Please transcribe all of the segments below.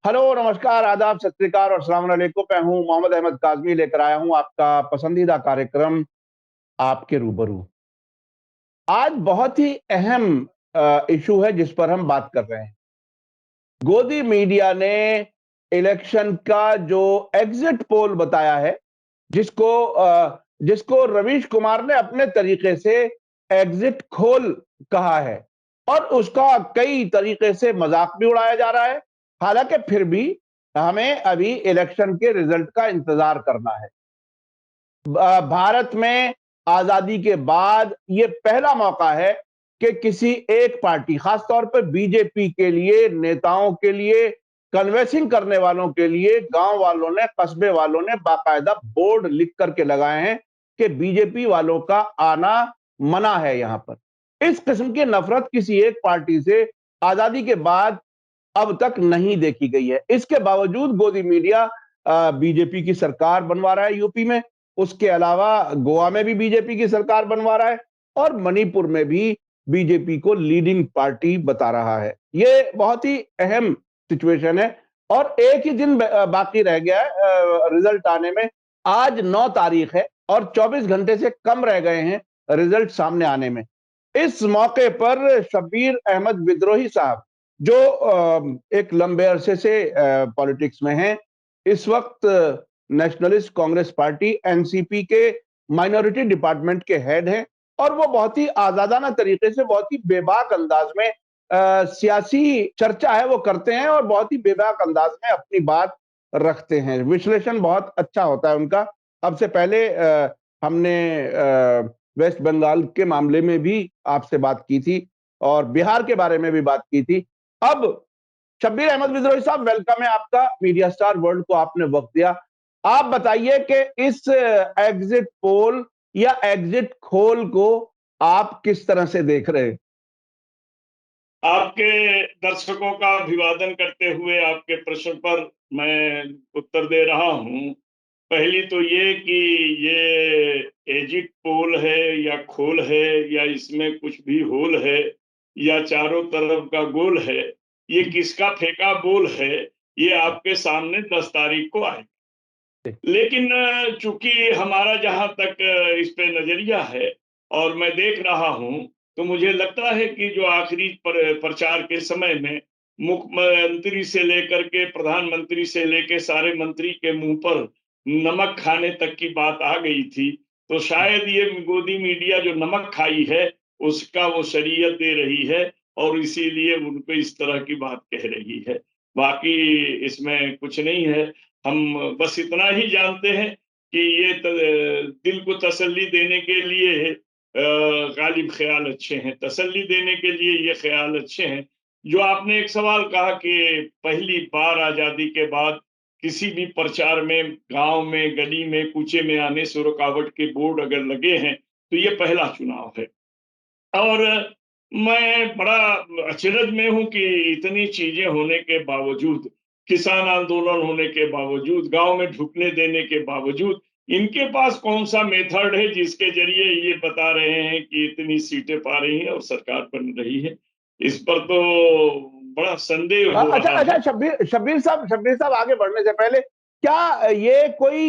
Hello, नमस्कार, आदाब, सत श्री अकाल और अस्सलाम वालेकुम। मैं हूं मोहम्मद अहमद काज़मी, लेकर आया हूं आपका पसंदीदा कार्यक्रम आपके रूबरू। आज बहुत ही अहम इशू है जिस पर हम बात कर रहे हैं। गोदी मीडिया ने इलेक्शन का जो एग्जिट पोल बताया है, जिसको रवीश कुमार ने अपने तरीके से एग्जिट खोल कहा है, और उसका कई तरीके से मजाक भी उड़ाया जा रहा है। हालांकि फिर भी हमें अभी इलेक्शन के रिजल्ट का इंतजार करना है। भारत में आजादी के बाद ये पहला मौका है कि किसी एक पार्टी, खासतौर पर बीजेपी के लिए, नेताओं के लिए, कन्वेंसिंग करने वालों के लिए, गांव वालों ने, कस्बे वालों ने बाकायदा बोर्ड लिख करके लगाए हैं कि बीजेपी वालों का आना मना है। यहां पर इस किस्म की नफरत किसी एक पार्टी से आजादी के बाद अब तक नहीं देखी गई है। इसके बावजूद गोदी मीडिया बीजेपी की सरकार बनवा रहा है यूपी में। उसके अलावा गोवा में भी बीजेपी की सरकार बनवा रहा है, और मणिपुर में भी बीजेपी को लीडिंग पार्टी बता रहा है। ये बहुत ही अहम सिचुएशन है, और एक ही दिन बाकी रह गया है रिजल्ट आने में। आज 9 तारीख है और 24 घंटे से कम रह गए हैं रिजल्ट सामने आने में। इस मौके पर शब्बीर अहमद विद्रोही साहब, जो एक लंबे अरसे से पॉलिटिक्स में हैं, इस वक्त नेशनलिस्ट कांग्रेस पार्टी एनसीपी के माइनॉरिटी डिपार्टमेंट के हेड हैं, और वो बहुत ही आजादाना तरीके से, बहुत ही बेबाक अंदाज में सियासी चर्चा है वो करते हैं, और बहुत ही बेबाक अंदाज में अपनी बात रखते हैं। विश्लेषण बहुत अच्छा होता है उनका। अब से पहले हमने वेस्ट बंगाल के मामले में भी आपसे बात की थी, और बिहार के बारे में भी बात की थी। अब शब्बीर अहमद विद्रोही साहब, वेलकम है आपका मीडिया स्टार वर्ल्ड को, आपने वक्त दिया। आप बताइए कि इस एग्जिट पोल या एग्जिट खोल को आप किस तरह से देख रहे हैं? आपके दर्शकों का अभिवादन करते हुए आपके प्रश्न पर मैं उत्तर दे रहा हूं। पहली तो ये कि ये एजिट पोल है या खोल है या इसमें कुछ भी होल है या चारों तरफ का गोल है, ये किसका फेंका बोल है, ये आपके सामने 10 तारीख को आएगा। लेकिन चूंकि हमारा जहां तक इस पे नजरिया है और मैं देख रहा हूं, तो मुझे लगता है कि जो आखिरी प्रचार के समय में मुख्यमंत्री से लेकर के प्रधानमंत्री से लेकर सारे मंत्री के मुंह पर नमक खाने तक की बात आ गई थी, तो शायद ये गोदी मीडिया जो नमक खाई है उसका वो शरीयत दे रही है, और इसीलिए उनको इस तरह की बात कह रही है। बाकी इसमें कुछ नहीं है। हम बस इतना ही जानते हैं कि ये दिल को तसल्ली देने के लिए गालिब ख्याल अच्छे हैं, तसल्ली देने के लिए ये ख्याल अच्छे हैं। जो आपने एक सवाल कहा कि पहली बार आजादी के बाद किसी भी प्रचार में गांव में, गली में, कूचे में आने से रुकावट के बोर्ड अगर लगे हैं, तो ये पहला चुनाव है। और मैं बड़ा अचरज में हूं कि इतनी चीजें होने के बावजूद, किसान आंदोलन होने के बावजूद, गांव में ढुकने देने के बावजूद, इनके पास कौन सा मेथड है जिसके जरिए ये बता रहे हैं कि इतनी सीटें पा रही हैं और सरकार बन रही है। इस पर तो बड़ा संदेह हो अच्छा रहा अच्छा, है। शब्बीर साहब, आगे बढ़ने से पहले, क्या ये कोई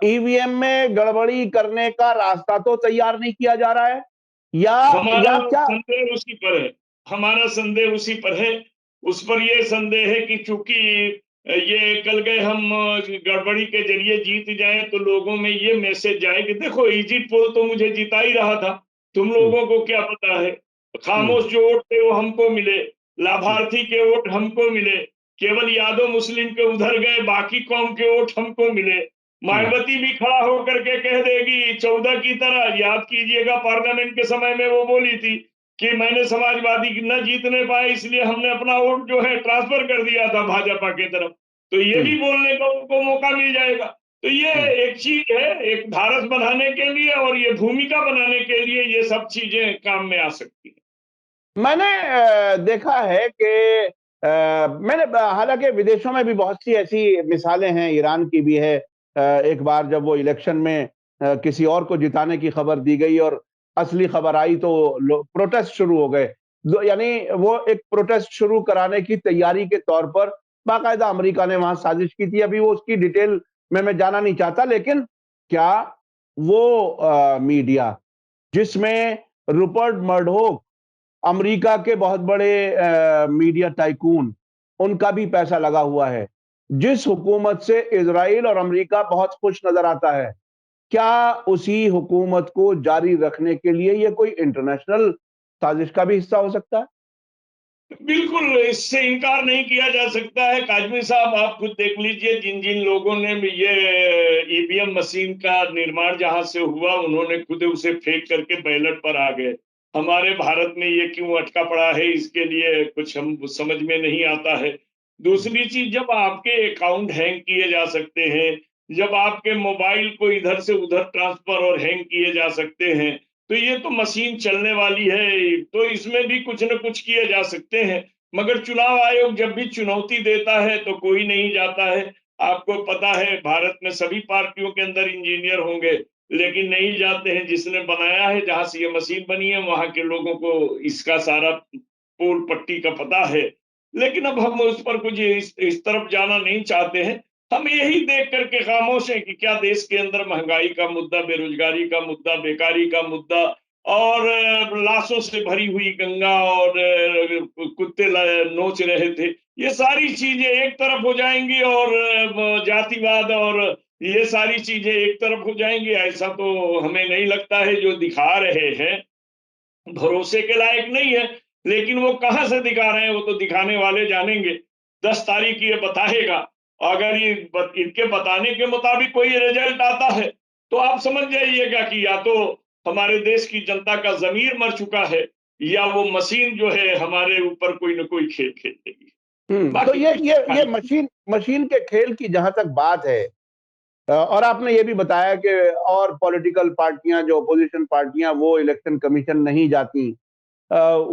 ईवीएम में गड़बड़ी करने का रास्ता तो तैयार नहीं किया जा रहा है, या हमारा क्या? संदेह उसी पर है। हमारा संदेह उसी पर है। उस पर ये संदेह है कि चूंकि ये कल गए हम गड़बड़ी के जरिए जीत जाए, तो लोगों में ये मैसेज जाए कि देखो एग्जिट पोल तो मुझे जिता ही रहा था, तुम हम्म, लोगों को क्या पता है। हम्म, खामोश जो वोट थे वो हमको मिले, हम्म, लाभार्थी के वोट हमको मिले, केवल यादव मुस्लिम के उधर गए, बाकी कौम के वोट हमको मिले। हम्म, मायावती भी खड़ा होकर के कह देगी 14 की तरह। याद कीजिएगा पार्लियामेंट के समय में वो बोली थी कि मैंने समाजवादी न जीतने पाए इसलिए हमने अपना वोट जो है ट्रांसफर कर दिया था भाजपा की तरफ। तो ये हम्म, भी बोलने का उनको मौका मिल जाएगा। तो ये हम्म। एक चीज है, एक धारस बनाने के लिए और ये भूमिका बनाने के लिए ये सब चीजें काम में आ सकती है। मैंने देखा है कि मैंने हालांकि विदेशों में भी बहुत सी ऐसी मिसालें हैं, ईरान की भी है। एक बार जब वो इलेक्शन में किसी और को जिताने की खबर दी गई और असली खबर आई, तो प्रोटेस्ट शुरू हो गए। यानी वो एक प्रोटेस्ट शुरू कराने की तैयारी के तौर पर बाकायदा अमेरिका ने वहां साजिश की थी। अभी वो उसकी डिटेल में मैं जाना नहीं चाहता, लेकिन क्या वो मीडिया जिसमें रूपर्ट मर्डोक, अमेरिका के बहुत बड़े मीडिया टाइकून, उनका भी पैसा लगा हुआ है, जिस हुकूमत से इजराइल और अमेरिका बहुत खुश नजर आता है, क्या उसी हुकूमत को जारी रखने के लिए ये कोई इंटरनेशनल साजिश का भी हिस्सा हो सकता है? बिल्कुल, इससे इनकार नहीं किया जा सकता है। काज़मी साहब, आप खुद देख लीजिए, जिन जिन लोगों ने भी ये ईवीएम मशीन का निर्माण जहां से हुआ, उन्होंने खुद उसे फेंक करके बैलेट पर आ गए। हमारे भारत में ये क्यों अटका पड़ा है, इसके लिए कुछ हम समझ में नहीं आता है। दूसरी चीज, जब आपके अकाउंट हैंग किए जा सकते हैं, जब आपके मोबाइल को इधर से उधर ट्रांसफर और हैंग किए जा सकते हैं, तो ये तो मशीन चलने वाली है, तो इसमें भी कुछ न कुछ किए जा सकते हैं। मगर चुनाव आयोग जब भी चुनौती देता है तो कोई नहीं जाता है। आपको पता है, भारत में सभी पार्टियों के अंदर इंजीनियर होंगे, लेकिन नहीं जाते हैं। जिसने बनाया है, जहां से ये मशीन बनी है, वहां के लोगों को इसका सारा पोल पट्टी का पता है। लेकिन अब हम उस पर कुछ इस तरफ जाना नहीं चाहते हैं। हम यही देख करके खामोश हैं कि क्या देश के अंदर महंगाई का मुद्दा, बेरोजगारी का मुद्दा, बेकारी का मुद्दा और लाशों से भरी हुई गंगा और कुत्ते नोच रहे थे, ये सारी चीजें एक तरफ हो जाएंगी और जातिवाद और ये सारी चीजें एक तरफ हो जाएंगी, ऐसा तो हमें नहीं लगता है। जो दिखा रहे हैं भरोसे के लायक नहीं है, लेकिन वो कहां से दिखा रहे हैं, वो तो दिखाने वाले जानेंगे। 10 तारीख ये बताएगा। अगर इनके बताने के मुताबिक कोई रिजल्ट आता है, तो आप समझ जाइएगा कि या तो हमारे देश की जनता का जमीर मर चुका है, या वो मशीन जो है हमारे ऊपर कोई न कोई खेल खेल देगी। तो बाकी कुछ ये खाली। मशीन मशीन के खेल की जहां तक बात है, और आपने ये भी बताया कि और पॉलिटिकल पार्टियां, जो अपोजिशन पार्टियां, वो इलेक्शन कमीशन नहीं जाती,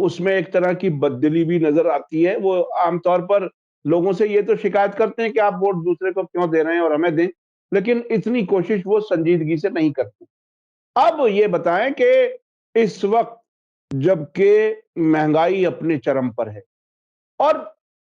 उसमें एक तरह की बददिली भी नजर आती है। वो आमतौर पर लोगों से ये तो शिकायत करते हैं कि आप वोट दूसरे को क्यों दे रहे हैं और हमें दें, लेकिन इतनी कोशिश वो संजीदगी से नहीं करते। अब ये बताएं कि इस वक्त जबकि महंगाई अपने चरम पर है और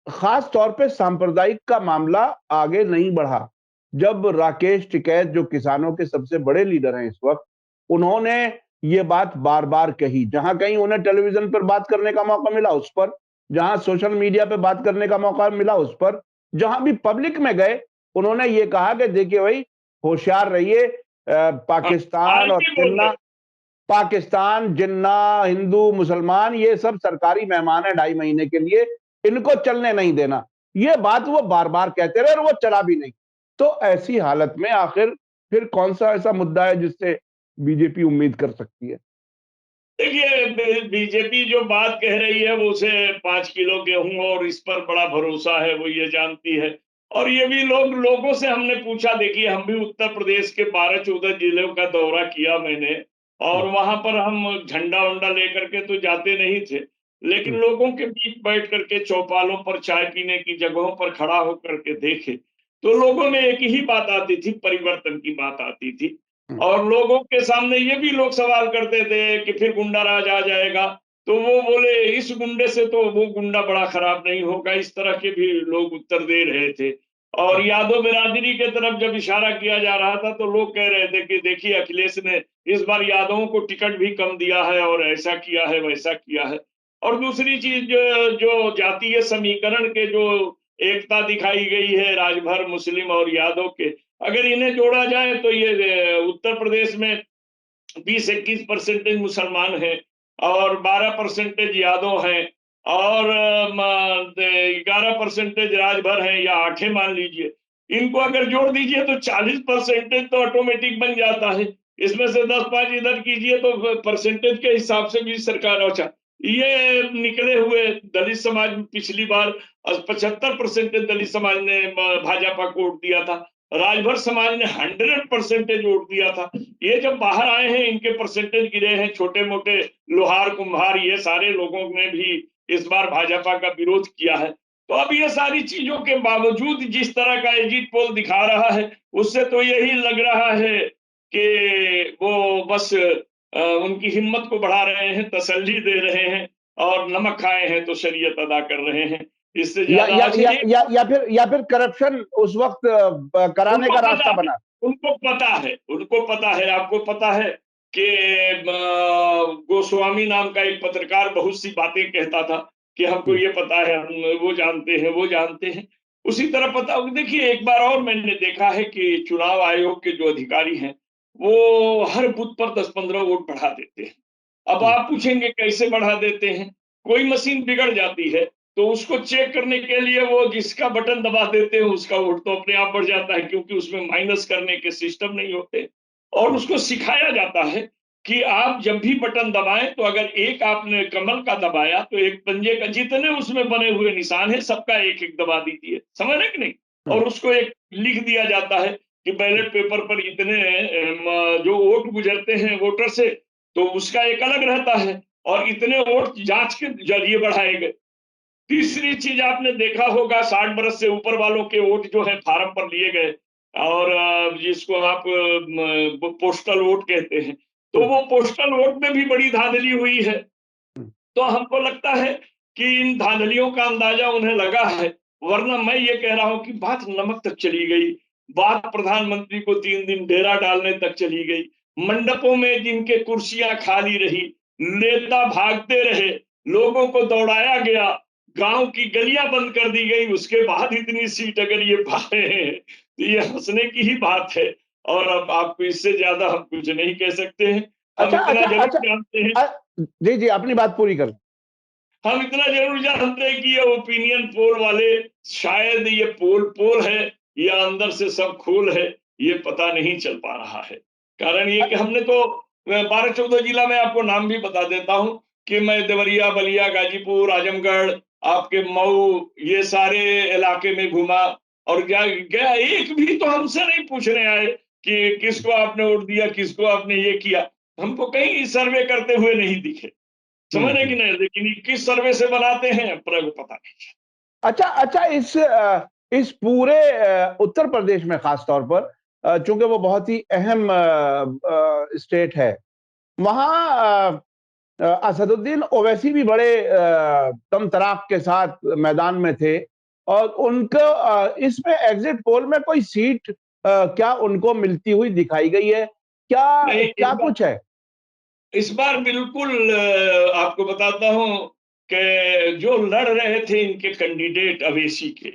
खास तौर पे सांप्रदायिक का मामला आगे नहीं बढ़ा, जब राकेश टिकैत, जो किसानों के सबसे बड़े लीडर हैं इस वक्त, उन्होंने ये बात बार बार कही, जहां कहीं उन्हें टेलीविजन पर बात करने का मौका मिला उस पर, जहां सोशल मीडिया पे बात करने का मौका मिला उस पर, जहां भी पब्लिक में गए, उन्होंने ये कहा कि देखिए भाई, होशियार रहिए, हाँ, पाकिस्तान आज और भी बोल जिन्ना, रहे पाकिस्तान, जिन्ना, हिंदू, मुसलमान, ये सब सरकारी मेहमान है 2.5 महीने के लिए, इनको चलने नहीं देना। ये बात वो बार-बार कहते रहे और वो चला भी नहीं। तो ऐसी हालत में आखिर फिर कौन-सा ऐसा मुद्दा है जिससे बीजेपी उम्मीद कर सकती है? देखिए, बीजेपी जो बात कह रही है, वो उसे 5 किलो गेहूं और इस पर बड़ा भरोसा है, वो ये जानती है। और ये भी लोगों से हमने पूछा, देखिए हम भी उत्तर प्रदेश के 12-14 जिलों का दौरा किया मैंने, हुँ, और वहां पर हम झंडा वंडा लेकर के तो जाते नहीं थे, लेकिन हुँ, लोगों के बीच बैठ करके चौपालों पर चाय पीने की जगहों पर खड़ा होकर के देखे, तो लोगों में एक ही बात आती थी, परिवर्तन की बात आती थी। हुँ, और लोगों के सामने ये भी लोग सवाल करते थे कि फिर गुंडा राज आ जाएगा, तो वो बोले इस गुंडे से तो वो गुंडा बड़ा खराब नहीं होगा, इस तरह के भी लोग उत्तर दे रहे थे। और हुँ, यादव बिरादरी के तरफ जब इशारा किया जा रहा था, तो लोग कह रहे थे कि देखिए अखिलेश ने इस बार यादवों को टिकट भी कम दिया है और ऐसा किया है, वैसा किया है। और दूसरी चीज, जो जातीय समीकरण के जो एकता दिखाई गई है राजभर मुस्लिम और यादव के, अगर इन्हें जोड़ा जाए तो ये उत्तर प्रदेश में 20-21% मुसलमान हैं और 12% यादव हैं और 11% राजभर हैं, या 8 मान लीजिए। इनको अगर जोड़ दीजिए तो 40% तो ऑटोमेटिक बन जाता है। इसमें से 10-5 इधर कीजिए तो परसेंटेज के हिसाब से भी सरकार। अच्छा, ये निकले हुए दलित समाज पिछली बार 75% दलित समाज ने भाजपा को वोट दिया था, राजभर समाज ने 100% वोट दिया था। ये जब बाहर आए हैं, इनके परसेंटेज गिरे हैं, छोटे मोटे लोहार कुम्हार ये सारे लोगों ने भी इस बार भाजपा का विरोध किया है। तो अब ये सारी चीजों के बावजूद जिस तरह का एग्जिट पोल दिखा रहा है, उससे तो यही लग रहा है कि वो बस उनकी हिम्मत को बढ़ा रहे हैं, तसल्ली दे रहे हैं और नमक खाए हैं तो शरीयत अदा कर रहे हैं। इससे या ज्यादा या अच्छा या ये या फिर करप्शन उस वक्त कराने उनको का पता रास्ता है, बना। उनको पता है, उनको पता है। आपको पता है कि गोस्वामी नाम का एक पत्रकार बहुत सी बातें कहता था कि हमको हम्म, ये पता है, हम वो जानते हैं, वो जानते हैं। उसी तरह पता देखिए, एक बार और मैंने देखा है कि चुनाव आयोग के जो अधिकारी हैं, वो हर बूथ पर 10-15 वोट बढ़ा देते हैं। अब हम्म, आप पूछेंगे कैसे बढ़ा देते हैं? कोई मशीन बिगड़ जाती है, तो उसको चेक करने के लिए वो जिसका बटन दबा देते हैं, उसका वोट तो अपने आप बढ़ जाता है, क्योंकि उसमें माइनस करने के सिस्टम नहीं होते। और हम्म, उसको सिखाया जाता है कि आप जब भी बटन दबाएँ, तो अगर एक आपने कमल का दबाया, तो एक पंजे का जितने उसमें बने हुए निशान हैं, सबका एक-एक दबा दीजिए। समझ रहे हैं कि नहीं? हम्म, और उसको एक लिख दिया जाता है कि बैलेट पेपर पर इतने जो वोट गुजरते हैं वोटर से, तो उसका एक अलग रहता है, और इतने वोट जाँच के ज़रिए बढ़ाए गए। तीसरी चीज़ आपने देखा होगा, 60 बरस से ऊपर वालों के वोट जो है फार्म पर लिए गए, और जिसको आप पोस्टल वोट कहते हैं, तो हम्म, वो पोस्टल वोट में भी बड़ी धांधली हुई है। हम्म, तो हमको लगता है कि इन धांधलियों का अंदाजा उन्हें लगा है, वरना मैं ये कह रहा हूँ कि बात नमक तक चली गई, बात प्रधानमंत्री को 3 दिन डेरा डालने तक चली गई, मंडपों में जिनके कुर्सियां खाली रही, नेता भागते रहे, लोगों को दौड़ाया गया, गांव की गलियां बंद कर दी गई, उसके बाद इतनी सीट अगर ये पा रहे हैं, तो ये हंसने की ही बात है। और अब आपको इससे ज्यादा हम कुछ नहीं कह सकते हैं। हम अच्छा इतना अच्छा जरूर अच्छा। जानते हैं, अ, जी जी, अपनी बात पूरी कर। हम इतना जरूर जानते हैं कि ये ओपिनियन पोल वाले, शायद ये पोल पोल है या अंदर से सब खोल है, ये पता नहीं चल पा रहा है। कारण ये कि हमने तो 12-14 जिला में आपको नाम भी बता देता हूँ कि मैं देवरिया, बलिया, गाजीपुर, आजमगढ़, आपके मऊ, ये सारे इलाके में घूमा, और क्या गया, एक भी तो हमसे नहीं पूछने आए कि किसको आपने वोट दिया, किसको आपने ये किया। हमको कहीं सर्वे करते हुए नहीं दिखे। समझ रहे कि नहीं? लेकिन ये किस सर्वे से बनाते हैं, अपने को पता नहीं। अच्छा अच्छा, इस पूरे उत्तर प्रदेश में खास तौर पर, चूंकि वो बहुत ही अहम स्टेट है, वहां असदुद्दीन ओवैसी भी बड़े तम तराक के साथ मैदान में थे, और उनको इसमें एग्जिट पोल में कोई सीट क्या उनको मिलती हुई दिखाई गई है? क्या नहीं, क्या कुछ है? इस बार बिल्कुल आपको बताता हूँ कि जो लड़ रहे थे इनके कैंडिडेट अवेशी के,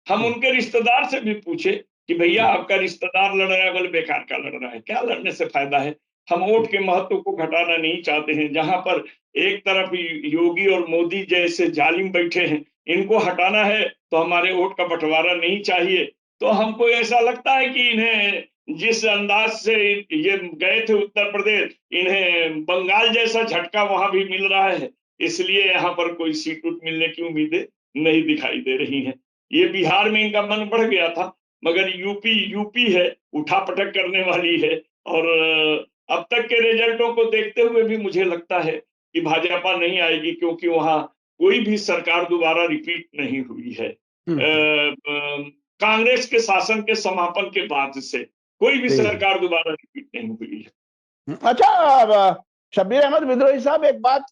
हम हम्म, उनके रिश्तेदार से भी पूछे कि भैया हम्म, आपका रिश्तेदार लड़ रहा है, बोले बेकार का लड़ रहा है, क्या लड़ने से फायदा है? हम वोट के महत्व को घटाना नहीं चाहते हैं। जहां पर एक तरफ योगी और मोदी जैसे जालिम बैठे हैं, इनको हटाना है, तो हमारे वोट का बंटवारा नहीं चाहिए। तो हमको ऐसा लगता है कि इन्हें जिस अंदाज से ये गए थे उत्तर प्रदेश, इन्हें बंगाल जैसा झटका वहां भी मिल रहा है, इसलिए यहाँ पर कोई सीट उट मिलने की उम्मीदें नहीं दिखाई दे रही हैं। ये बिहार में इनका मन बढ़ गया था, मगर यूपी यूपी है, उठापटक करने वाली है। और अब तक के रिजल्टों को देखते हुए भी मुझे लगता है कि भाजपा नहीं आएगी, क्योंकि वहां कोई भी सरकार दोबारा रिपीट नहीं हुई है। हम्म, कांग्रेस के शासन के समापन के बाद से कोई भी जी। सरकार दोबारा रिपीट नहीं हुई है। अच्छा, शब्बीर अहमद विद्रोही साहब, एक बात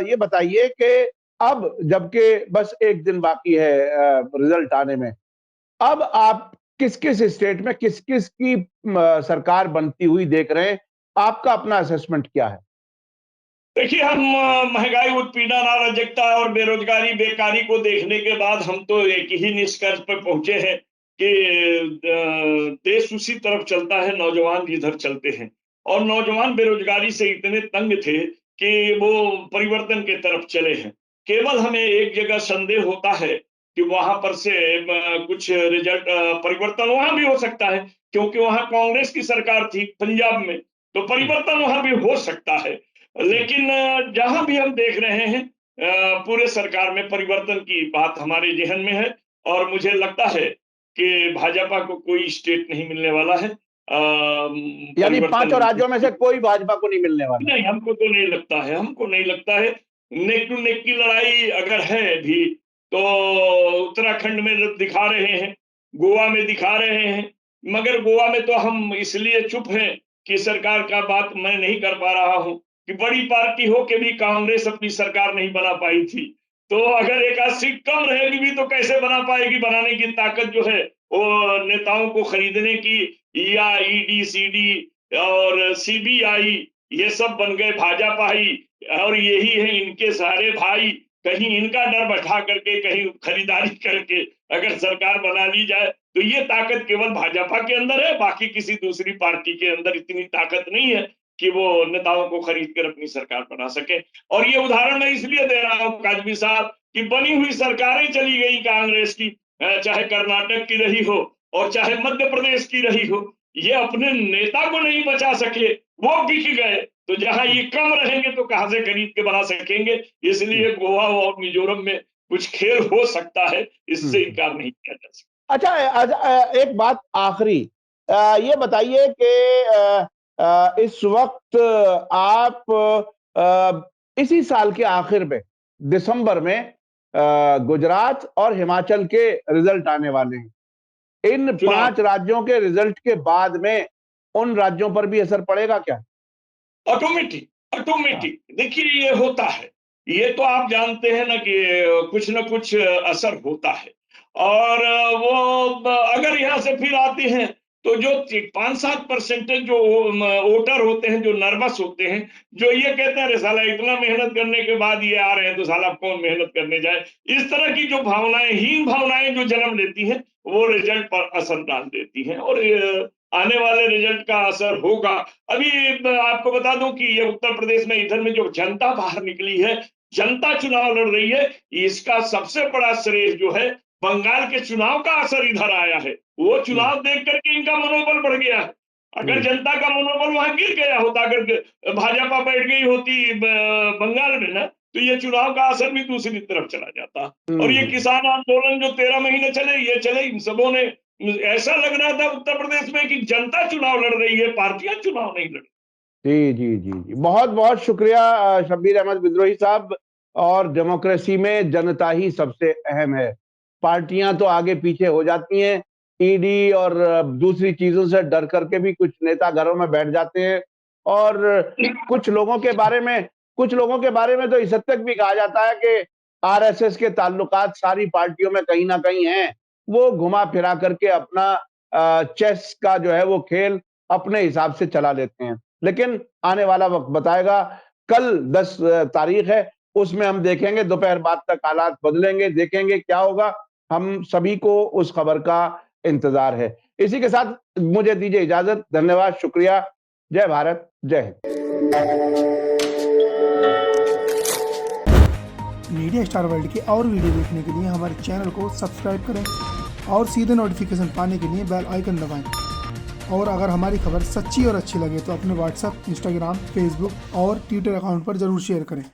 ये बताइए कि अब जबकि बस एक दिन बाकी है रिजल्ट आने में, अब आप किस किस स्टेट में किस किस की सरकार बनती हुई देख रहे हैं? आपका अपना असेसमेंट क्या है? देखिए, हम महंगाई, उत्पीड़न, अराजकता और बेरोजगारी, बेकारी को देखने के बाद हम तो एक ही निष्कर्ष पर पहुंचे हैं कि देश उसी तरफ चलता है, नौजवान जिधर चलते हैं। और नौजवान बेरोजगारी से इतने तंग थे कि वो परिवर्तन के तरफ चले हैं। केवल हमें एक जगह संदेह होता है कि वहां पर से कुछ रिजल्ट, परिवर्तन वहां भी हो सकता है, क्योंकि वहां कांग्रेस की सरकार थी पंजाब में, तो हम्म, परिवर्तन वहां भी हो सकता है। हम्म, लेकिन जहां भी हम देख रहे हैं, पूरे सरकार में परिवर्तन की बात हमारे जहन में है, और मुझे लगता है कि भाजपा को कोई स्टेट नहीं मिलने वाला है यानी परिवर्तन। पांचों राज्यों में से कोई भाजपा को नहीं मिलने वाला? नहीं, हमको तो नहीं लगता है, हमको नहीं लगता है। नेक टू नेक की लड़ाई अगर है भी, तो उत्तराखंड में दिखा रहे हैं, गोवा में दिखा रहे हैं, मगर गोवा में तो हम इसलिए चुप हैं कि सरकार का बात मैं नहीं कर पा रहा हूं, कि बड़ी पार्टी हो के भी कांग्रेस अपनी सरकार नहीं बना पाई थी। तो अगर एक आध सीट कम रहेगी भी तो कैसे बना पाएगी? बनाने की ताकत जो है वो नेताओं को खरीदने की, या ईडी, सीडी और सीबीआई ये सब बन गए भाजपाई, और यही है इनके सारे भाई। कहीं इनका डर बैठा करके, कहीं खरीदारी करके अगर सरकार बना ली जाए, तो ये ताकत केवल भाजपा के अंदर है, बाकी किसी दूसरी पार्टी के अंदर इतनी ताकत नहीं है कि वो नेताओं को खरीद कर अपनी सरकार बना सके। और ये उदाहरण मैं इसलिए दे रहा हूँ काजमी साहब कि बनी हुई सरकारें चली गई कांग्रेस की, चाहे कर्नाटक की रही हो और चाहे मध्य प्रदेश की रही हो, ये अपने नेता को नहीं बचा सके, वो बिक गए। तो जहां ये कम रहेंगे तो कहां से खरीद के बना सकेंगे? इसलिए गोवा और मिजोरम में कुछ खेल हो सकता है, इससे इनकार नहीं किया जा सकता। अच्छा, एक बात आखिरी, ये बताइए कि इस वक्त आप इसी साल के आखिर में दिसंबर में गुजरात और हिमाचल के रिजल्ट आने वाले हैं। इन चुनाव 5 राज्यों के रिजल्ट के बाद में उन राज्यों पर भी असर पड़ेगा क्या? ऑटोमेटिक देखिए, ये होता है, ये तो आप जानते हैं ना कि कुछ ना कुछ असर होता है। और वो अगर यहाँ से फिर आते हैं तो जो 5-7% जो वोटर होते हैं, जो नर्वस होते हैं, जो ये कहते हैं अरे साला इतना मेहनत करने के बाद ये आ रहे हैं तो साला कौन मेहनत करने जाए, इस तरह की जो भावनाएं, हीन भावनाएं जो जन्म लेती हैं, वो रिजल्ट पर असर डाल देती हैं। और आने वाले रिजल्ट का असर होगा। अभी आपको बता दूं कि ये उत्तर प्रदेश में इधर में जो जनता बाहर निकली है, जनता चुनाव लड़ रही है, इसका सबसे बड़ा श्रेय जो है बंगाल के चुनाव का असर इधर आया है। वो चुनाव देख करके इनका मनोबल बढ़ गया है। अगर जनता का मनोबल वहां गिर गया होता, अगर भाजपा बैठ गई होती बंगाल में ना, तो ये चुनाव का असर भी दूसरी तरफ चला जाता। और ये किसान आंदोलन जो 13 महीने चले, ये चले, इन सबों ने, ऐसा लग रहा था उत्तर प्रदेश में कि जनता चुनाव लड़ रही है, पार्टियां चुनाव नहीं लड़ रही। जी, जी, जी, जी। बहुत-बहुत शुक्रिया शब्बीर अहमद विद्रोही साहब। और डेमोक्रेसी में जनता ही सबसे अहम है। पार्टियां तो आगे पीछे हो जाती हैं, ईडी और दूसरी चीजों से डर करके भी कुछ नेता घरों में बैठ जाते हैं। और कुछ लोगों के बारे में तो इस हद तक भी कहा जाता है कि आरएसएस के ताल्लुकात सारी पार्टियों में कहीं ना कहीं हैं। वो घुमा फिरा करके अपना चेस का जो है वो खेल अपने हिसाब से चला लेते हैं। लेकिन आने वाला वक्त बताएगा। कल 10 तारीख है, उसमें हम देखेंगे, दोपहर बाद तक हालात बदलेंगे, देखेंगे क्या होगा। हम सभी को उस खबर का इंतजार है। इसी के साथ मुझे दीजिए इजाजत। धन्यवाद, शुक्रिया। जय भारत, जय हिंद। मीडिया स्टार वर्ल्ड के और वीडियो देखने के लिए हमारे चैनल को सब्सक्राइब करें और सीधे नोटिफिकेशन पाने के लिए बेल आइकन दबाएं। और अगर हमारी खबर सच्ची और अच्छी लगे तो अपने व्हाट्सएप, इंस्टाग्राम, फेसबुक और ट्विटर अकाउंट पर जरूर शेयर करें।